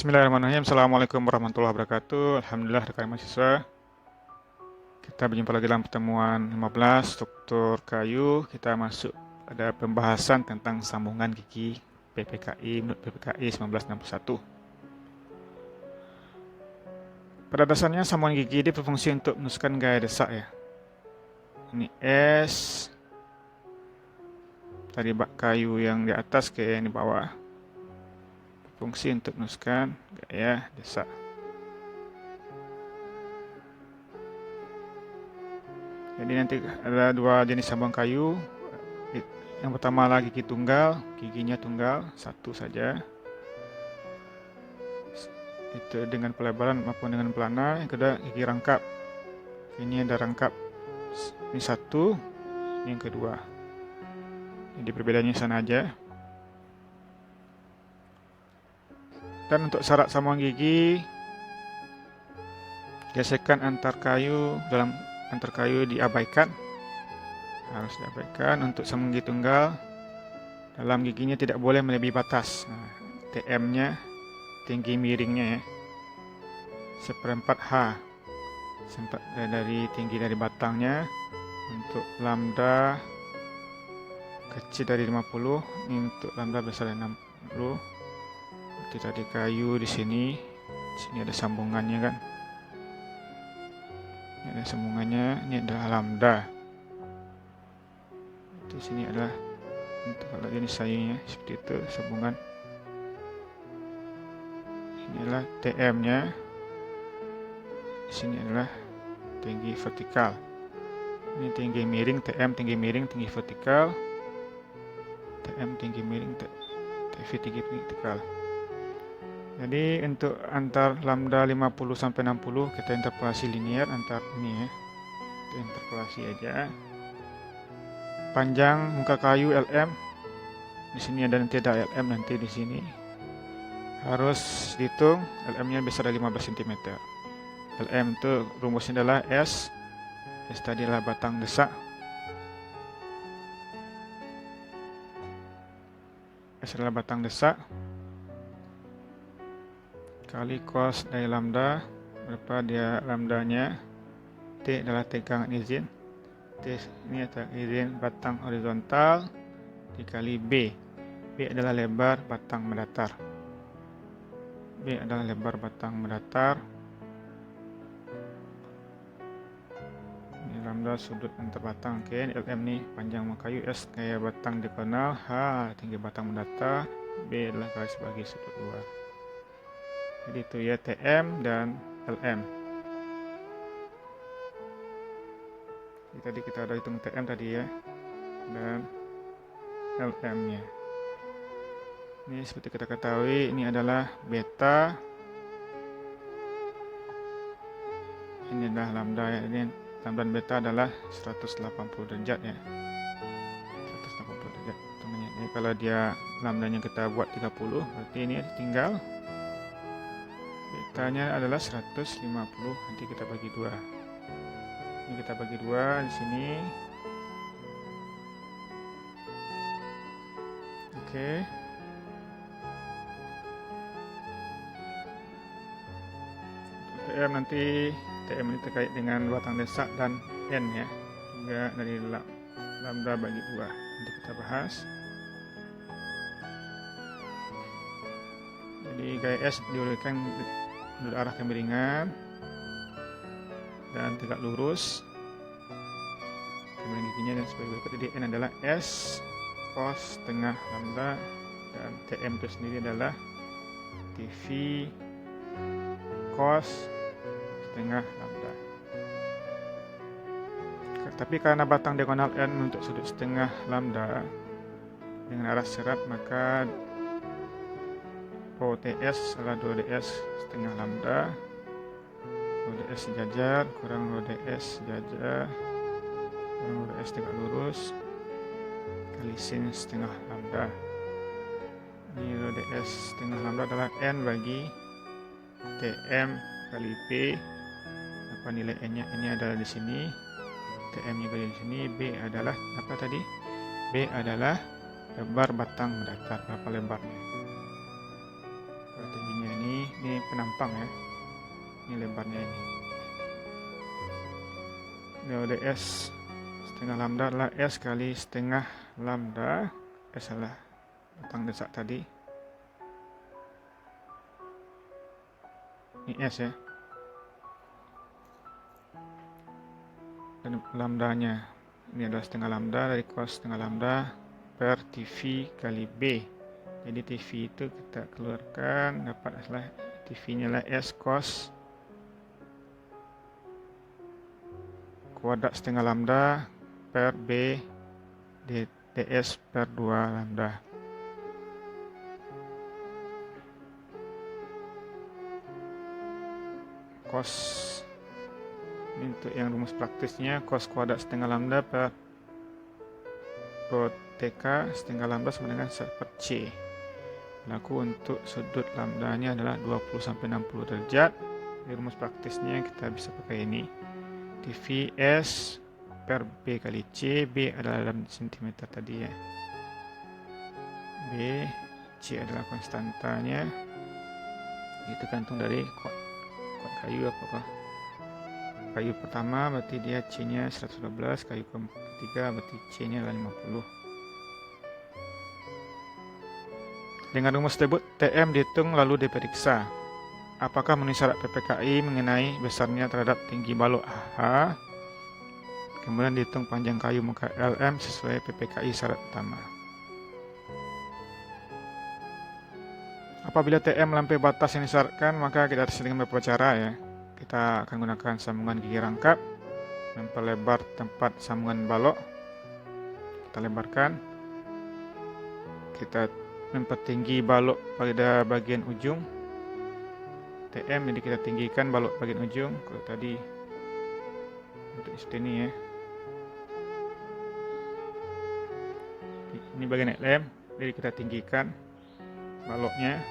Bismillahirrahmanirrahim. Assalamualaikum warahmatullahi wabarakatuh. Alhamdulillah rekan mahasiswa. Kita berjumpa lagi dalam pertemuan 15 struktur kayu. Kita masuk pada pembahasan tentang sambungan gigi PPKI menurut PPKI 1961. Pada dasarnya sambungan gigi ini berfungsi untuk meneruskan gaya desak ya. Ini S dari bak kayu yang di atas ke yang di bawah. Fungsi untuk meneruskan gaya desak. Jadi nanti ada dua jenis sambungan kayu. Yang pertama adalah gigi tunggal, giginya tunggal, satu saja. Itu dengan pelebaran maupun dengan pelana. Yang kedua gigi rangkap. Ini ada rangkap. Ini satu, ini yang kedua. Jadi perbedaannya sana aja. Dan untuk syarat sambungan gigi, gesekan antar kayu diabaikan, harus diabaikan. Untuk sambungan gigi tunggal, dalam giginya tidak boleh melebihi batas. TM-nya, tinggi miringnya ya, 1/4 H dari tinggi dari batangnya. Untuk lambda kecil dari 50, ini untuk lambda besar dari 60. Berarti tadi kayu di sini ada sambungannya kan. Ini ada sambungannya, ini adalah lambda. Di sini adalah untuk kalau jenis sayunya seperti itu sambungan. Ini adalah TM-nya. Di sini adalah tinggi vertikal. Ini tinggi miring, TM tinggi miring, tinggi vertikal. TM tinggi miring, TV tinggi vertikal. Jadi untuk antar lambda 50 sampai 60 kita interpolasi linear antar ini ya. Kita interpolasi aja. Panjang muka kayu LM. Di sini ada nanti ada LM nanti di sini. Harus dihitung LM-nya besar dari 15 cm. LM itu rumusnya adalah S. S tadi adalah batang desak. S adalah batang desak kali cos dari lambda. Berapa dia lambdanya? T adalah tegangan izin. T ini adalah izin batang horizontal dikali B. B adalah lebar batang mendatar. B adalah lebar batang mendatar. Ini lambda sudut antar batang. Oke, LM nih panjang kayu, S kayak batang diagonal, H tinggi batang mendatar, B adalah garis bagi sudut luar. Jadi itu ya TM dan LM. Jadi tadi kita ada hitung TM tadi ya, dan LM-nya. Ini seperti kita ketahui ini adalah beta. Ini adalah lambda ya. Ini lambda dan beta adalah 180 derajat ya. 180 derajat hitungannya. Ini kalau dia lambdanya kita buat 30, berarti ini tinggal betanya adalah 150. Nanti kita bagi 2. Ini kita bagi 2 di sini. Oke. TM nanti TM ini terkait dengan batang desak dan N ya. Juga dari lambda bagi 2. Nanti kita bahas. Jadi gaya S diurutkan dari arah kemiringan dan tegak lurus. Kemiringan giginya dan sebagai berikut. Jadi N adalah S cos setengah lambda dan TM itu sendiri adalah TV cos setengah lambda. Tapi karena batang diagonal N untuk sudut setengah lambda dengan arah serat, maka OTS adalah 2DS setengah lambda. ODS sejajar kurang ODS sejajar kurang ODS tegak lurus kali sin setengah lambda. Ini ODS setengah lambda adalah N bagi TM kali P. Apa nilai N-nya? Ini adalah di sini. TM-nya di sini. B adalah apa tadi? B adalah lebar batang mendatar. Berapa lebarnya? Tingginya ini Ini penampang ya, ini lebarnya ini. LDS setengah lambda adalah S kali setengah lambda. Salah, batang desak tadi. Ini S ya. Dan lambdanya ini adalah setengah lambda dari cos setengah lambda per TV kali B. Jadi TV itu kita keluarkan, dapat adalah TV-nya lah S cos kuadrat setengah lambda per B ds per 2 lambda. Cos ini untuk yang rumus praktisnya, cos kuadrat setengah lambda per rho TK setengah lambda sama dengan 1 per C. Berlaku untuk sudut lambdanya adalah 20-60 derajat. Di rumus praktisnya kita bisa pakai ini. TV S per B kali C. B adalah dalam cm tadi ya. B, C adalah konstantanya. Itu tergantung dari kuat kayu apakah. Kayu pertama berarti dia C-nya 112, kayu ketiga berarti C-nya adalah 50. Dengan rumus tersebut, TM dihitung lalu diperiksa. Apakah memenuhi syarat PPKI mengenai besarnya terhadap tinggi balok H? Kemudian dihitung panjang kayu muka LM sesuai PPKI syarat utama. Apabila TM melampaui batas yang disyaratkan, maka kita harus dengan beberapa cara ya. Kita akan gunakan sambungan gigi rangkap, memperlebar tempat sambungan balok. Kita lebarkan. Kita mempertinggi balok pada bagian ujung TM, jadi kita tinggikan balok bagian ujung. Kalau tadi untuk ini ya, ini bagian LM, jadi kita tinggikan baloknya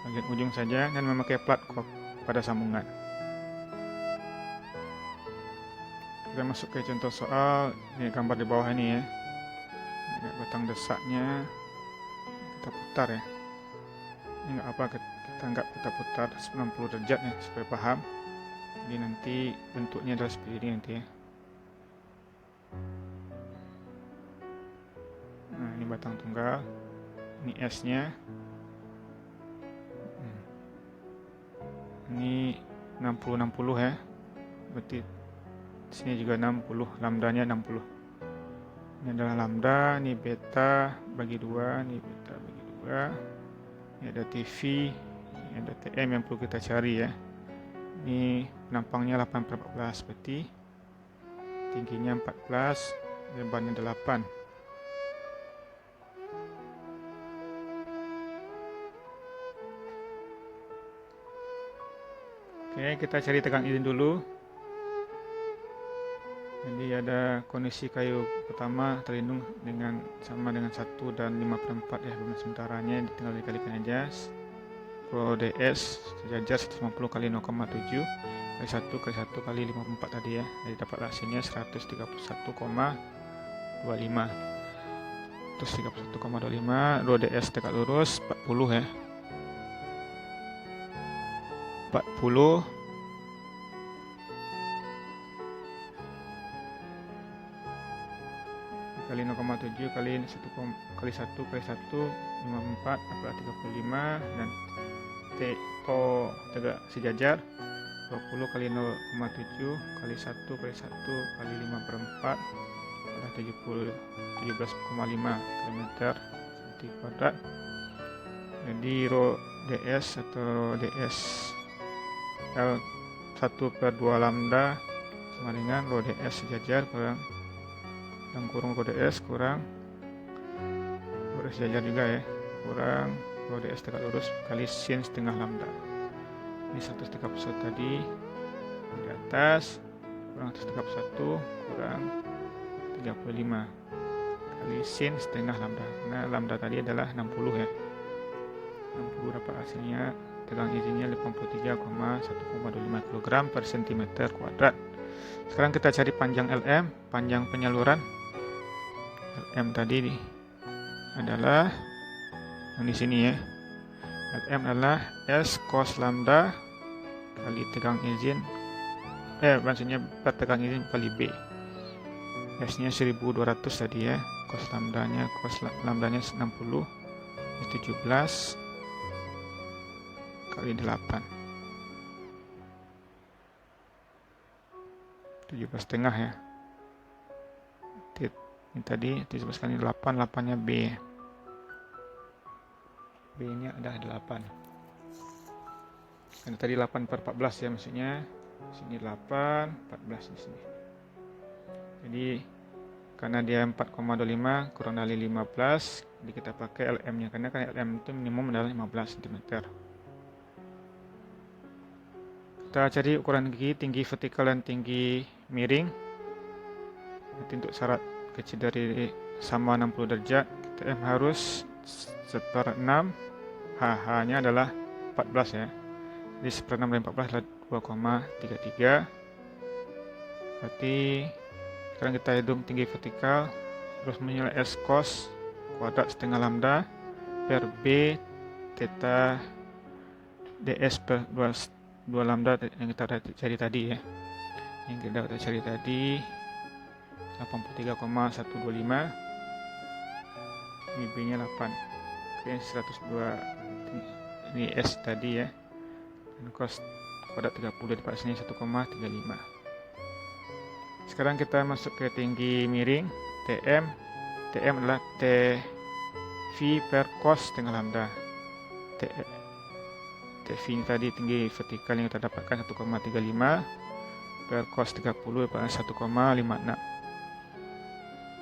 bagian ujung saja dan memakai plat pada sambungan. Kita masuk ke contoh soal. Ini gambar di bawah ini ya, ini batang desaknya kita putar ya. Ini nggak apa, kita anggap kita putar 90 derajat ya supaya paham. Jadi nanti bentuknya adalah seperti ini nanti ya. Nah ini batang tunggal, ini S-nya. Ini 60-60 ya, berarti sini juga 60, lambdanya 60. Ini adalah lambda, ini beta bagi 2, ini beta bagi 2. Ini ada TV, ini ada TM yang perlu kita cari ya. Ini penampangnya 8/14, berarti tingginya 14, lebarnya 8. Oke, kita cari tegang izin dulu. Jadi ada kondisi kayu pertama terlindung dengan sama dengan 1 dan 5/4 ya, beban sementaranya tinggal dikalikan aja. Rho ds sejajar 150 kali 0,7 kali 1 kali 1 kali 54 tadi ya. Jadi dapat hasilnya 131,25. Terus 31,25, rho ds tegak lurus 40 ya. 40 kali 0,7 kali 1 kali 1 kali 1 54 adalah 35, dan TO tegak sejajar 20 kali 0,7 kali 1 kali 1 kali 5/4 adalah 17,5 km cm². Jadi rho ds atau ds L1/2 lambda sama dengan rho ds sejajar kurang dalam kurung rho ds kurang rho ds sejajar juga ya, kurang rho ds tegak lurus kali sin setengah lambda. Ini 131 tadi di atas, kurang 131 kurang 35 kali sin setengah lambda. Nah lambda tadi adalah 60 ya. 60 dapat hasilnya tegang izinnya 83,1,25 kg per cm². Sekarang kita cari panjang LM, panjang penyaluran. LM tadi adalah yang di sini ya. LM adalah S cos lambda kali tegang izin, maksudnya tegang izin kali B. S nya 1200 tadi ya, cos lambdanya 60, 17 kali 8, 17,5 ya. Ini tadi 17 kali 8, 8 nya B. B nya ada 8. Karena tadi 8/14 ya, maksudnya sini 8, 14 di sini. Jadi karena dia 4,25 kurang dari 15, jadi kita pakai LM-nya, karena kan LM itu minimum adalah 15 cm. Kita cari ukuran gigi, tinggi vertikal dan tinggi miring. Nanti untuk syarat kecil dari sama 60 derajat, TM harus 1/6, H-nya adalah 14 ya. Jadi 1/6 dari 14 adalah 2,33. Berarti sekarang kita hitung tinggi vertikal, terus menilai S cos kuadrat setengah lambda per B theta ds per 2 lambda yang kita cari tadi ya. Yang kita cari tadi 83,125. Ini B nya 8. Oke, 102. Ini S tadi ya. Dan cos kuadrat 30 dipaksa sini 1,35. Sekarang kita masuk ke tinggi miring TM. TM adalah TV per cos setengah lambda. TV ini tadi tinggi vertikal yang kita dapatkan 1,35 per cos 30 pada 1,56.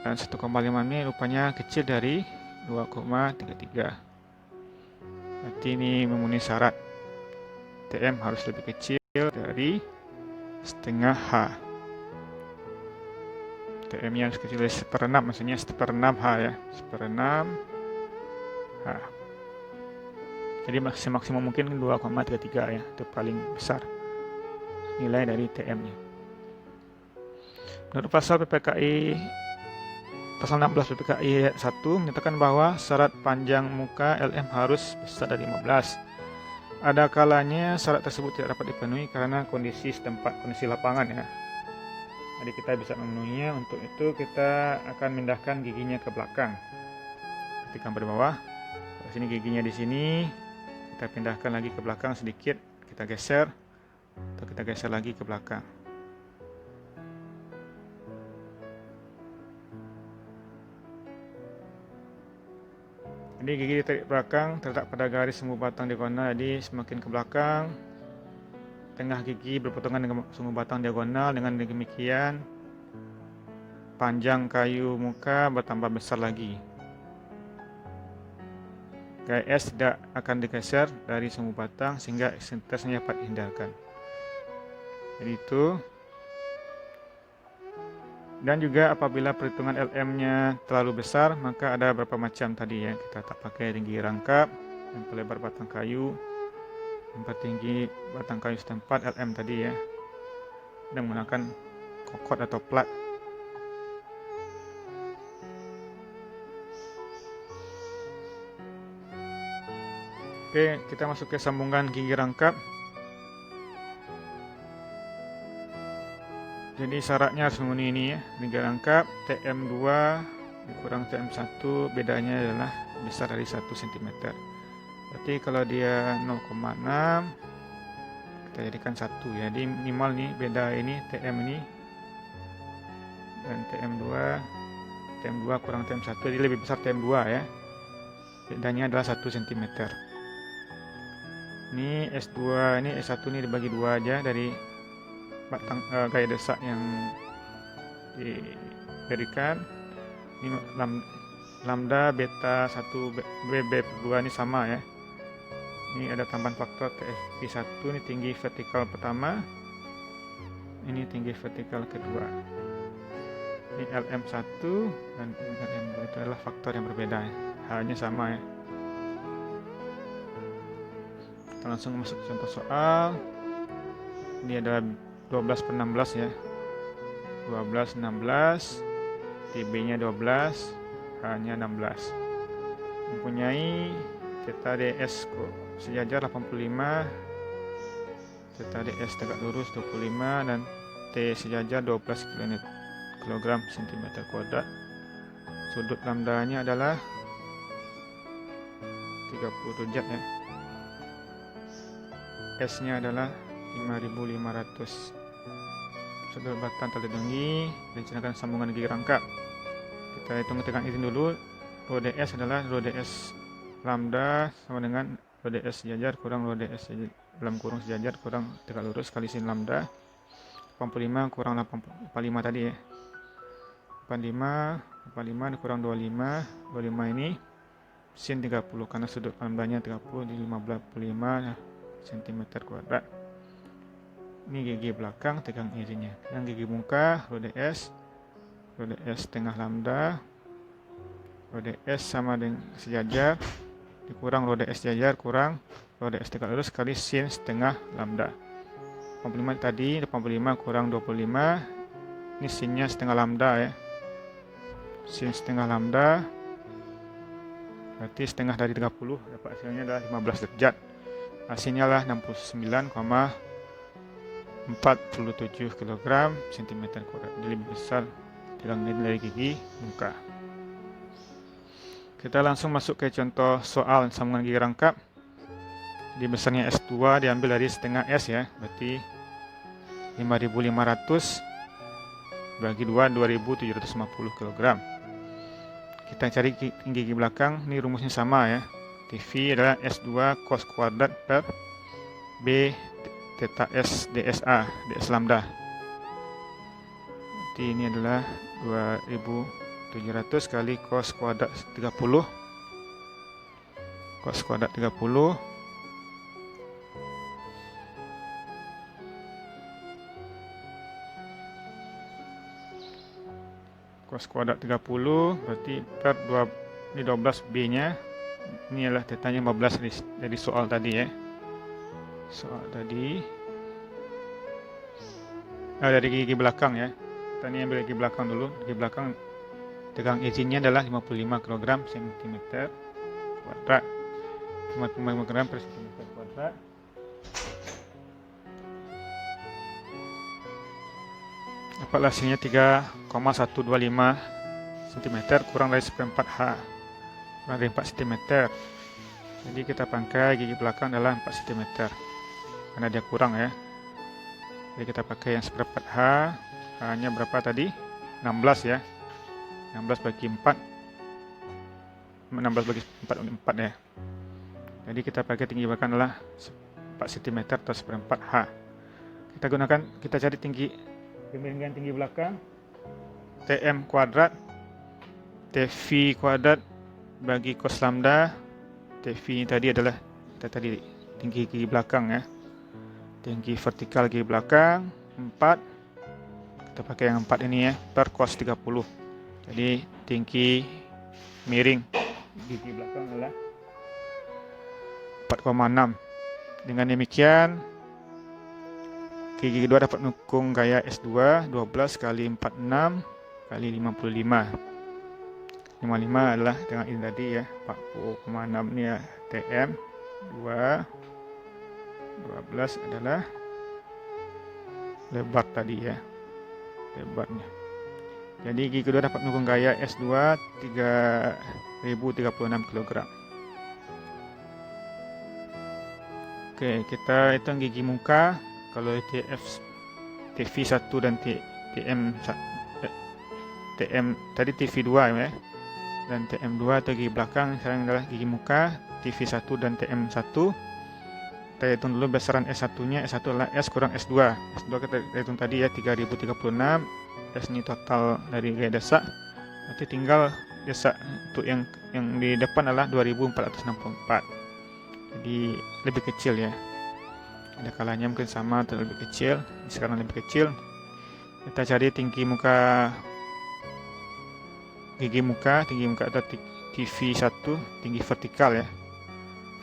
Dan 1,5 ini rupanya kecil dari 2,33. Berarti ini memenuhi syarat. TM harus lebih kecil dari setengah H. TM-nya harus kecil dari 1/6, maksudnya 1/6 H ya. 1/6 H. Jadi maksimum mungkin 2,33 ya. Itu paling besar nilai dari TM-nya. Menurut pasal PPKI Pasal 16 PPKI ayat 1 menyatakan bahwa syarat panjang muka LM harus besar dari 15. Ada kalanya syarat tersebut tidak dapat dipenuhi karena kondisi setempat, kondisi lapangan ya. Jadi kita bisa memenuhinya. Untuk itu kita akan mindahkan giginya ke belakang. Ketik gambar bawah. Di sini giginya di sini. Kita pindahkan lagi ke belakang sedikit. Kita geser. Atau kita geser lagi ke belakang. Jadi gigi ditarik belakang terletak pada garis sumbu batang diagonal, jadi semakin ke belakang tengah gigi berpotongan dengan sumbu batang diagonal. Dengan demikian panjang kayu muka bertambah besar lagi. Gaya S tidak akan digeser dari sumbu batang sehingga eksentritasnya dapat dihindarkan. Jadi itu. Dan juga apabila perhitungan LM-nya terlalu besar, maka ada beberapa macam tadi ya. Kita tak pakai tinggi rangkap, yang pelebar batang kayu, mempertinggi batang kayu setempat LM tadi ya. Dan menggunakan kokot atau plat. Oke, kita masuk ke sambungan gigi rangkap. Jadi syaratnya harus memenuhi ini ya. Gigi rangkap TM2 dikurang TM1, bedanya adalah besar dari 1 cm. Berarti kalau dia 0,6 kita jadikan 1 ya. Jadi minimal nih beda ini TM ini dan TM2 kurang TM1, jadi lebih besar TM2 ya. Bedanya adalah 1 cm. Ini S2, ini S1 ini dibagi 2 aja dari batang gaya desak yang diberikan. Ini lambda beta 1 BB2 ini sama ya. Ini ada tambahan faktor TFP1, ini tinggi vertikal pertama, ini tinggi vertikal kedua. Ini LM1 dan LM2 itu adalah faktor yang berbeda ya. Halnya sama ya. Kita langsung masuk ke contoh soal. Ini ada 12/16 ya. 12/16, TB nya 12, H nya 16. Mempunyai Theta ds sejajar 85, theta ds tegak lurus 25, dan T sejajar 12 kg cm kuadrat. Sudut lambdanya adalah 30 derajat ya. S nya adalah 5500. Sudut batang terlindungi, rencanakan sambungan gigi rangkap. Kita hitung tekan izin dulu. Rho ds adalah rho ds lambda sama dengan rho ds sejajar kurang rho ds dalam kurung sejajar kurang tegak lurus kali sin lambda. 85 kurang 85 tadi ya. 85 kurang 25 ini sin 30 karena sudut lambdanya 30 di 55 cm kuadrat. Ini gigi belakang tegang izinnya. Yang gigi muka rho ds setengah lambda, rho ds sama dengan sejajar dikurang rho ds sejajar kurang rho ds tegak lurus kali sin setengah lambda. 85 tadi 85 kurang 25, ini sinnya setengah lambda ya. Sin setengah lambda berarti setengah dari 30, dapat hasilnya adalah 15 derajat. Hasilnya adalah 69,47 kg cm kuadrat. Jadi lebih besar tegang dari gigi muka. Kita langsung masuk ke contoh soal sambungan gigi rangkap. Di besarnya S2 diambil dari setengah S ya, berarti 5500 bagi 2 2750 kg. Kita cari tinggi gigi belakang, ini rumusnya sama ya. TV adalah S2 cos kuadrat per B theta S DSA, ds lambda. Jadi ini adalah 2700 kali cos kuadrat 30. Cos kuadrat 30 cos kuadrat 30 berarti per 2, ini 12 B nya. Ini adalah tetanya 15 dari soal tadi ya. Soal tadi dari gigi belakang ya. Kita ini ambil gigi belakang dulu. Gigi belakang tegang izinnya adalah 55 kg cm kuadrat. 55 kg per cm kuadrat. Dapat hasilnya 3,125 cm kurang dari 1/4 H. Kurang dari 4 cm. Jadi kita pakai gigi belakang adalah 4 cm karena dia kurang ya. Jadi kita pakai yang 1/4 H. H-nya berapa tadi? 16 ya. 16 bagi 4. 16 bagi 4 ya. Jadi kita pakai tinggi belakang adalah 4 cm atau 1/4 H. Kita cari tinggi pemiringan tinggi belakang TM kuadrat TV kuadrat bagi cos lambda. TV ini tadi adalah tadi tinggi gigi belakang ya. Tinggi vertikal gigi belakang 4. Kita pakai yang 4 ini ya, per cos 30. Jadi tinggi miring gigi belakang adalah 4,6. Dengan demikian gigi kedua dapat mendukung gaya S2 12 kali 46 kali 55. 55 adalah dengan ini tadi ya, 40,6 ini ya TM 12 adalah lebar tadi ya, lebarnya. Jadi gigi kedua dapat mendukung gaya S2 3036 kg. Oke, kita hitung gigi muka. Kalau TV1 dan TM tadi TV2 ya, dan TM2 atau gigi belakang sekarang adalah gigi muka TV1 dan TM1. Kita hitung dulu besaran S1 nya. S1 adalah S kurang S2. S2 kita hitung tadi ya 3036. S ini total dari gaya desak, berarti tinggal desak untuk yang di depan adalah 2464. Jadi lebih kecil ya. Ada kalanya mungkin sama atau lebih kecil. Sekarang lebih kecil. Kita cari tinggi muka, tinggi muka atau TV1, tinggi vertikal ya.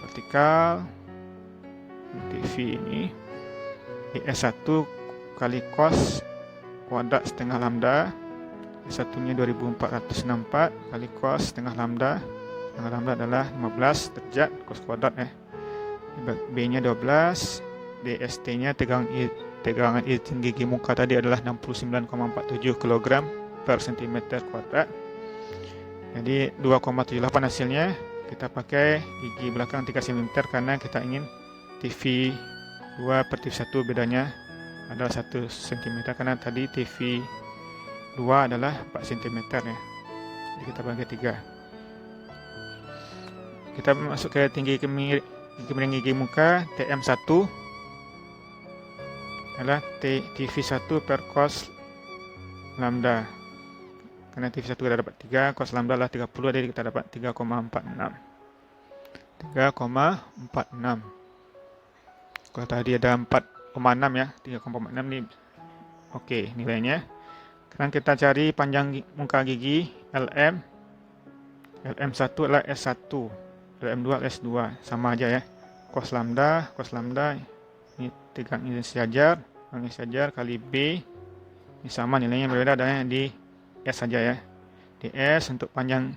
Vertikal TV ini S1 kali cos kuadrat setengah lambda. S1 nya 2464 kali cos setengah lambda Yang lambda adalah 15 derajat cos kuadrat ya. B-nya 12, DST-nya tegangan izin gigi muka tadi adalah 69,47 kg per cm kuadrat. Jadi 2,78 hasilnya. Kita pakai gigi belakang 3 cm karena kita ingin TV 2 per TV 1 bedanya adalah 1 cm karena tadi TV 2 adalah 4 cm ya. Jadi kita bagi 3. Kita masuk ke tinggi miring gigi muka TM1 adalah TV 1 per cos lambda. Karena TV 1 kita dapat 3, cos lambda adalah 30, jadi kita dapat 3,46. 3,46. Kalau tadi ada 4,6 ya, 3,46 ini oke nilainya. Sekarang kita cari panjang muka gigi LM. LM1 adalah S1, LM2 adalah S2, sama aja ya. Cos lambda ini tegang ini sejajar kali B. Ini sama nilainya, berbeda adanya di S saja ya. Di S untuk panjang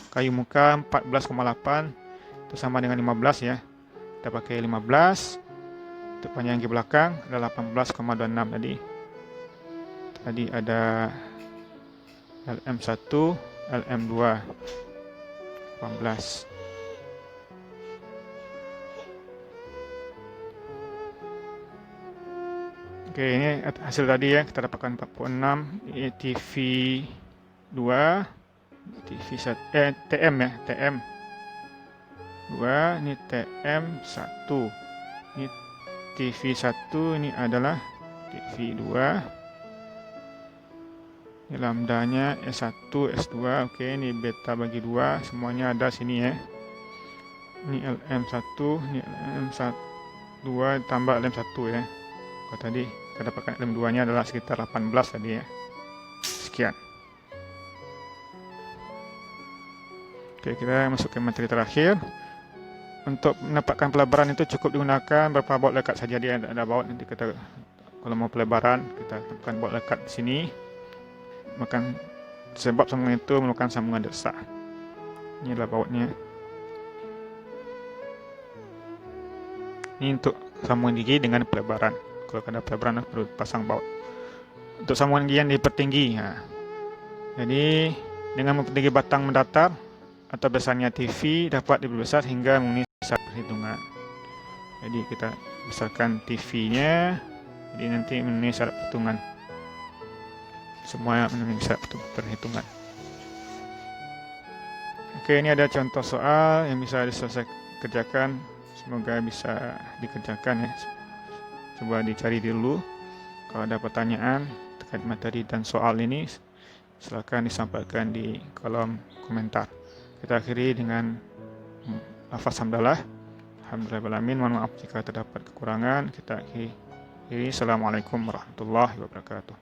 kayu muka 14,8 itu sama dengan 15 ya. Kita pakai 15. Untuk panjang gigi belakang adalah 18,26 tadi. Tadi ada LM1, LM2 18. Oke, ini hasil tadi ya, kita dapatkan 46. Ini TV 2, TM ya, TM 2, ini TM 1. Ini TV 1, ini adalah TV 2. Ini lambdanya S1, S2. Oke, ini beta bagi 2, semuanya ada sini ya. Ini LM1, ini LM2 tambah LM1 ya. Kalau tadi kita dapatkan LM2 nya adalah sekitar 18 tadi ya. Sekian. Oke, kita masuk ke materi terakhir. Untuk mendapatkan pelebaran itu cukup digunakan beberapa baut lekat saja. Dia ada baut, nanti kita kalau mau pelebaran kita temukan baut lekat di sini. Makan sebab sambungan itu memerlukan sambungan desak. Ini adalah bautnya. Ini untuk sambungan gigi dengan pelebaran. Kalau ada pelebaran perlu pasang baut. Untuk sambungan gigi yang dipertinggi. Jadi dengan mempertinggi batang mendatar atau besarnya TV dapat diperbesar hingga memenuhi syarat perhitungan. Jadi kita besarkan TV-nya, jadi nanti memenuhi syarat perhitungan. Semua memenuhi syarat perhitungan. Oke, ini ada contoh soal yang bisa diselesaikan kerjakan. Semoga bisa dikerjakan ya. Coba dicari dulu. Kalau ada pertanyaan terkait materi dan soal ini, silakan disampaikan di kolom komentar. Kita akhiri dengan lafaz hamdalah. Alhamdulillahirrahmanirrahim. Mohon maaf jika terdapat kekurangan. Kita akhiri. Assalamualaikum warahmatullahi wabarakatuh.